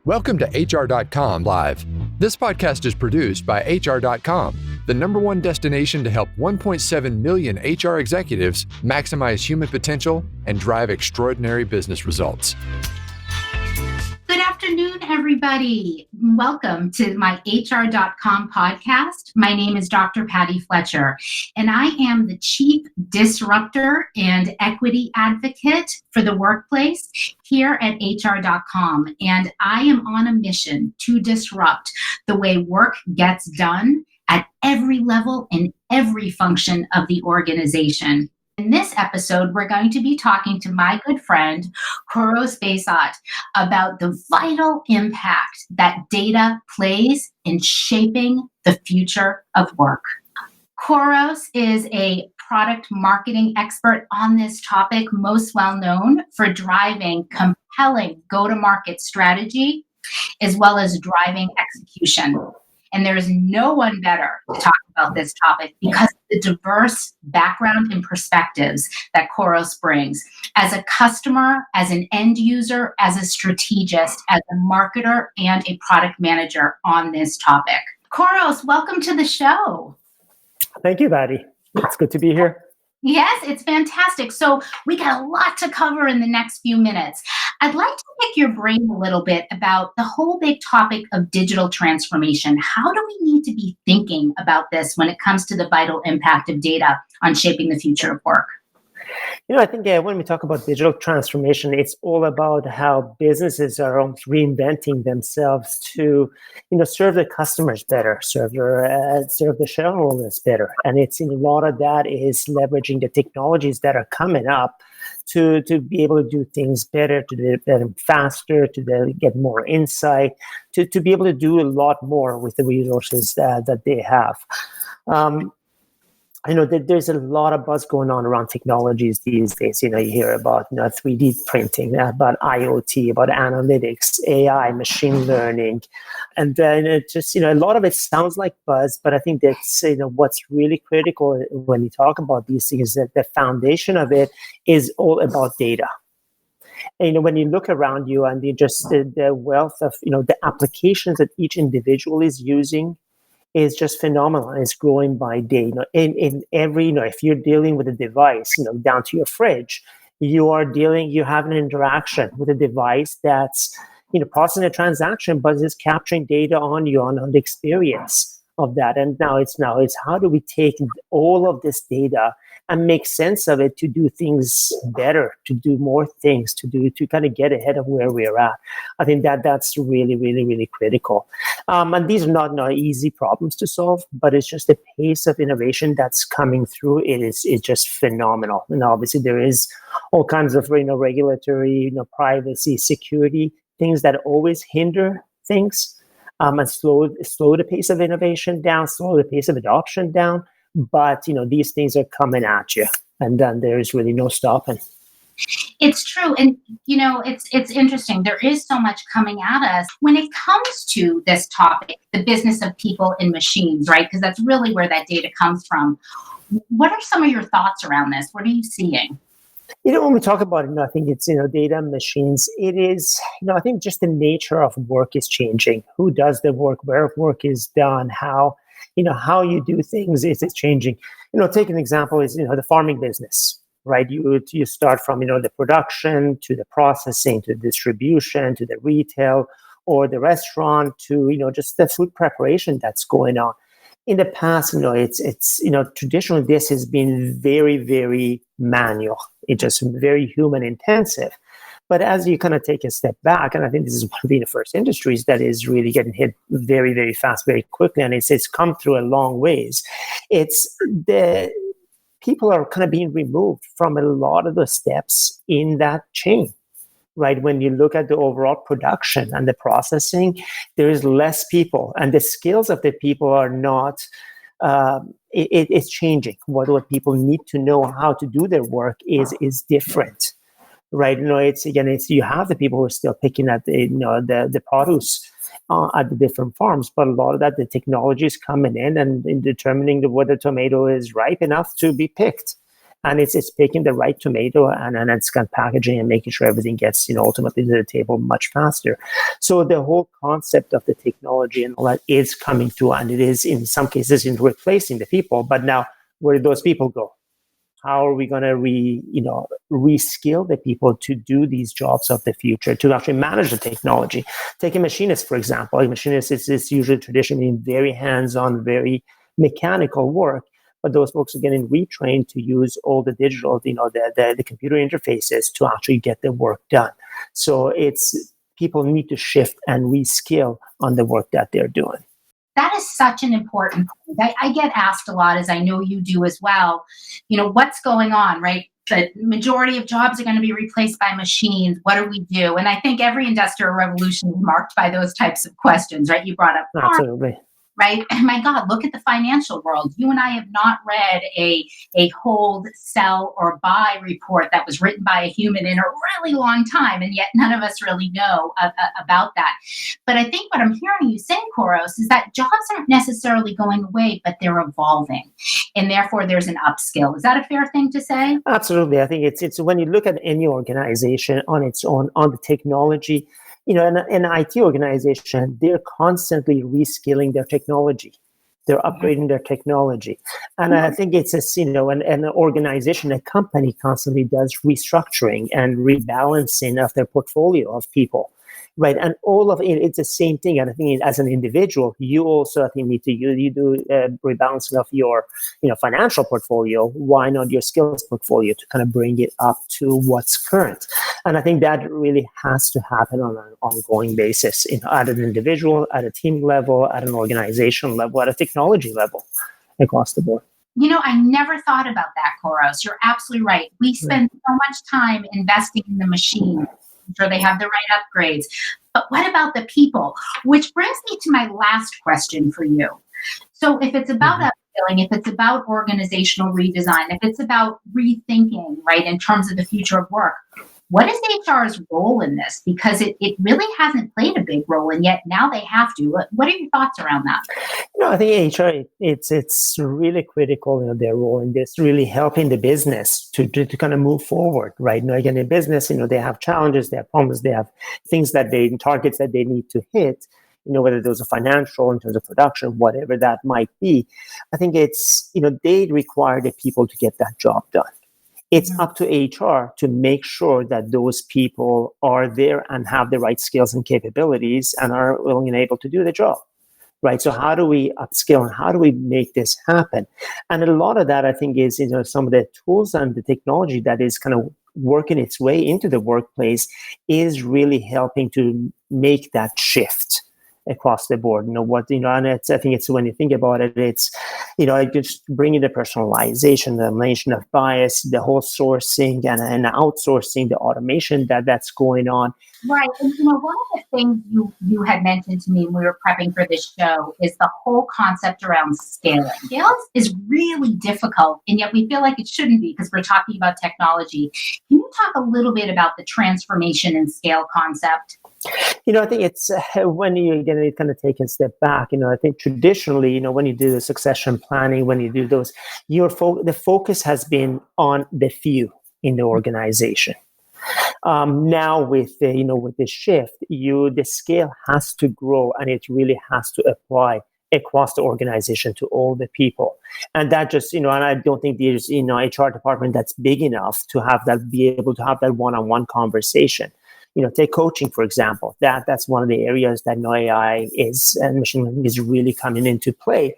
Welcome to HR.com Live. This podcast is produced by HR.com, the #1 destination to help 1.7 million HR executives maximize human potential and drive extraordinary business results. Good afternoon, everybody. Welcome to my HR.com podcast. My name is Dr. Patti Fletcher, and I am the Chief Disruptor and Equity Advocate for the workplace here at HR.com. And I am on a mission to disrupt the way work gets done at every level and every function of the organization. In this episode, we're going to be talking to my good friend, Kouros Behzad, about the vital impact that data plays in shaping the future of work. Kouros is a product marketing expert on this topic, most well known for driving compelling go-to-market strategy, as well as driving execution. And there's no one better to talk about this topic because of the diverse background and perspectives that Kouros brings as a customer, as an end user, as a strategist, as a marketer, and a product manager on this topic. Kouros, welcome to the show. Thank you, Patti. It's good to be here. Yes, it's fantastic. So we got a lot to cover in the next few minutes. I'd like to pick your brain a little bit about the whole big topic of digital transformation. How do we need to be thinking about this when it comes to the vital impact of data on shaping the future of work? I think when we talk about digital transformation, it's all about how businesses are reinventing themselves to, serve their customers better, serve the shareholders better. And it's a lot of that is leveraging the technologies that are coming up to be able to do things better, to do them faster, to get more insight, to be able to do a lot more with the resources that they have. I know that there's a lot of buzz going on around technologies these days. You hear about 3D printing, about IoT, about analytics, AI, machine learning. And then it just, a lot of it sounds like buzz, but I think that's, what's really critical when you talk about these things is that the foundation of it is all about data. And when you look around you and the wealth of, the applications that each individual is using, is just phenomenal. It's growing by day. In every, if you're dealing with a device, down to your fridge, you have an interaction with a device that's, processing a transaction, but is capturing data on you on the experience of that. And now it's how do we take all of this data and make sense of it to do things better, to do more things, to kind of get ahead of where we're at. I think that's really, really, really critical. And these are not easy problems to solve, but it's just the pace of innovation that's coming through. It's just phenomenal. And obviously there is all kinds of regulatory, privacy, security things that always hinder things and slow the pace of innovation down, slow the pace of adoption down. But, these things are coming at you, and then there's really no stopping. It's true. And, it's interesting. There is so much coming at us when it comes to this topic, the business of people and machines, right? Because that's really where that data comes from. What are some of your thoughts around this? What are you seeing? When we talk about it, I think it's, data and machines. It is, I think just the nature of work is changing. Who does the work, where work is done, how you do things is changing. Take an example is, the farming business, right? You start from, the production to the processing, to the distribution, to the retail or the restaurant to, just the food preparation that's going on. In the past, it's traditionally this has been very, very manual. It's just very human intensive. But as you kind of take a step back, and I think this is one of the first industries that is really getting hit very, very fast, very quickly, and it's come through a long ways. It's the people are kind of being removed from a lot of the steps in that chain, right? When you look at the overall production and the processing, there is less people, and the skills of the people are not. It's changing. What people need to know how to do their work is different. Right, it's you have the people who are still picking at the produce at the different farms, but a lot of that the technology is coming in and in determining whether tomato is ripe enough to be picked, And it's picking the right tomato and it's kind of packaging and making sure everything gets, ultimately to the table much faster. So the whole concept of the technology and all that is coming through, and it is in some cases in replacing the people. But now, where do those people go? How are we going to reskill the people to do these jobs of the future, to actually manage the technology? Take a machinist, for example. A machinist is usually traditionally very hands-on, very mechanical work, but those folks are getting retrained to use all the digital, the computer interfaces to actually get the work done. So people need to shift and reskill on the work that they're doing. That is such an important point. I get asked a lot, as I know you do as well, what's going on, right? The majority of jobs are going to be replaced by machines. What do we do? And I think every industrial revolution is marked by those types of questions, right? You brought up Absolutely. Right? And my God, look at the financial world. You and I have not read a hold, sell, or buy report that was written by a human in a really long time, and yet none of us really know about that. But I think what I'm hearing you say, Kouros, is that jobs aren't necessarily going away, but they're evolving, and therefore there's an upskill. Is that a fair thing to say? Absolutely. I think it's when you look at any organization on its own, on the technology, an IT organization, they're constantly reskilling their technology. They're upgrading their technology. And I think it's an organization, a company constantly does restructuring and rebalancing of their portfolio of people. Right. And all of it, it's the same thing. And I think as an individual, you also, I think, need to, you do rebalancing of your, financial portfolio. Why not your skills portfolio to kind of bring it up to what's current? And I think that really has to happen on an ongoing basis, at an individual, at a team level, at an organization level, at a technology level across the board. I never thought about that, Kouros. You're absolutely right. We spend so much time investing in the machine. Sure they have the right upgrades. But what about the people? Which brings me to my last question for you. So if it's about upskilling, if it's about organizational redesign, if it's about rethinking, right, in terms of the future of work, what is HR's role in this? Because it really hasn't played a big role, and yet now they have to. What are your thoughts around that? I think HR, it's really critical, their role in this, really helping the business to kind of move forward, right? Again, in business, they have challenges, they have problems, they have things targets that they need to hit, whether those are financial, in terms of production, whatever that might be. I think it's, they require the people to get that job done. It's up to HR to make sure that those people are there and have the right skills and capabilities and are willing and able to do the job. Right. So how do we upskill and how do we make this happen? And a lot of that, I think, is, some of the tools and the technology that is kind of working its way into the workplace is really helping to make that shift across the board. And I think it's, when you think about it, it's, just bringing the personalization, the elimination of bias, the whole sourcing and outsourcing, the automation that's going on. Right. And, one of the things you had mentioned to me when we were prepping for this show is the whole concept around scaling. Scaling is really difficult, and yet we feel like it shouldn't be because we're talking about technology. Can you talk a little bit about the transformation and scale concept? I think it's when you kind of take a step back, I think traditionally, when you do the succession planning, when you do those, the focus has been on the few in the organization. Now with the shift, the scale has to grow and it really has to apply across the organization to all the people. And that just, and I don't think there's, HR department that's big enough to be able to have that one-on-one conversation. Take coaching, for example. That's one of the areas that AI and machine learning is really coming into play.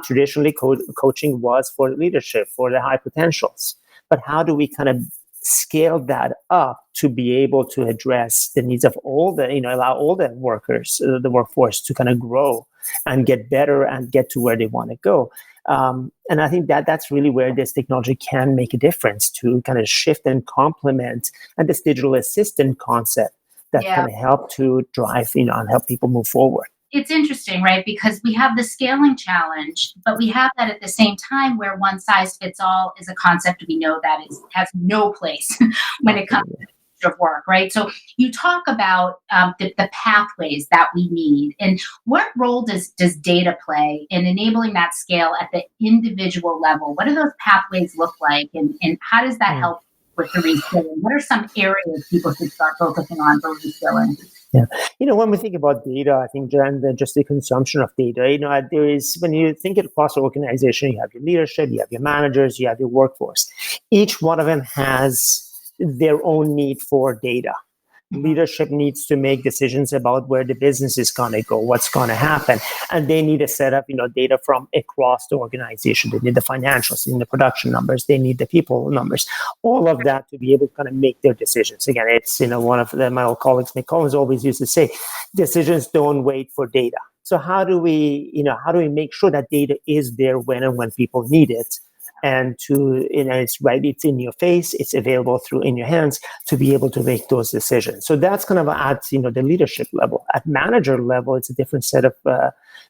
Traditionally, coaching was for leadership, for the high potentials. But how do we kind of scale that up to be able to address the needs of all allow all the workers, the workforce to kind of grow and get better and get to where they want to go? And I think that's really where this technology can make a difference, to kind of shift and complement, and this digital assistant concept that kind of help to drive, and help people move forward. It's interesting, right? Because we have the scaling challenge, but we have that at the same time where one size fits all is a concept we know that has no place when it comes to of work, right? So you talk about the pathways that we need, and what role does data play in enabling that scale at the individual level? What do those pathways look like, and how does that help with the reskilling? What are some areas people should start focusing on for reskilling? Yeah. When we think about data, I think just the consumption of data, there is, when you think across the organization, you have your leadership, you have your managers, you have your workforce. Each one of them has their own need for data. Leadership needs to make decisions about where the business is going to go, what's going to happen. And they need to set up, data from across the organization. They need the financials, they need the production numbers, they need the people numbers, all of that to be able to kind of make their decisions. Again, it's, one of my old colleagues, Mick Collins, always used to say, decisions don't wait for data. So how do we make sure that data is there when and when people need it? And it's right, it's in your face, it's available in your hands to be able to make those decisions. So that's kind of at, the leadership level. At manager level, it's a different set of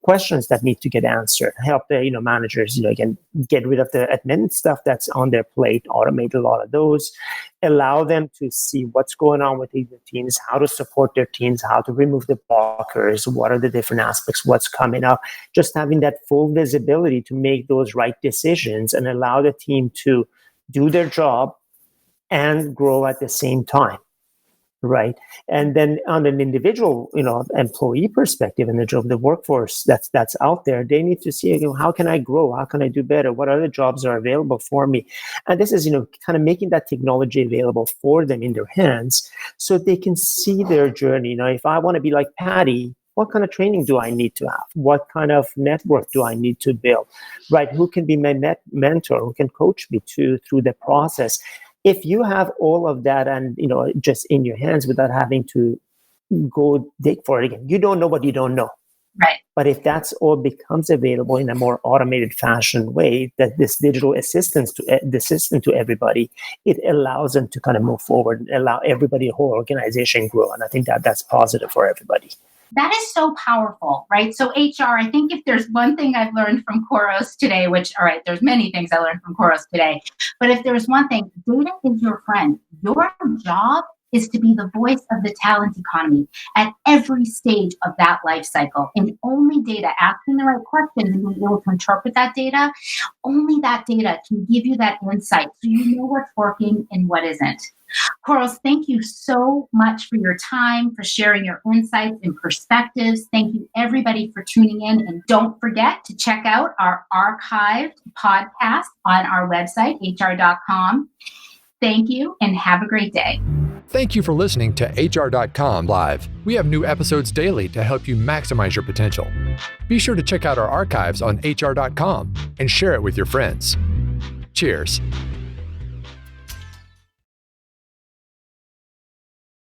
questions that need to get answered. Help the, managers, again, get rid of the admin stuff that's on their plate, automate a lot of those, allow them to see what's going on with the teams, how to support their teams, how to remove the blockers, what are the different aspects, what's coming up, just having that full visibility to make those right decisions and allow the team to do their job and grow at the same time. Right. And then on an individual, employee perspective in the workforce that's out there, they need to see, how can I grow? How can I do better? What other jobs are available for me? And this is, kind of making that technology available for them in their hands so they can see their journey. If I want to be like Patti, what kind of training do I need to have? What kind of network do I need to build? Right? Who can be my mentor? Who can coach me through the process? If you have all of that and, just in your hands without having to go dig for it again, you don't know what you don't know. Right. But if that's all becomes available in a more automated fashion way, that this digital assistant to everybody, it allows them to kind of move forward and allow everybody, the whole organization grow. And I think that's positive for everybody. That is so powerful, right? So HR, I think if there's one thing I've learned from Kouros today, which, all right, there's many things I learned from Kouros today, but if there's one thing, data is your friend. Your job is to be the voice of the talent economy at every stage of that life cycle. And only data, asking the right questions and being able to interpret that data, only that data can give you that insight so you know what's working and what isn't. Kouros, thank you so much for your time, for sharing your insights and perspectives. Thank you, everybody, for tuning in. And don't forget to check out our archived podcast on our website, HR.com. Thank you, and have a great day. Thank you for listening to HR.com Live. We have new episodes daily to help you maximize your potential. Be sure to check out our archives on HR.com and share it with your friends. Cheers.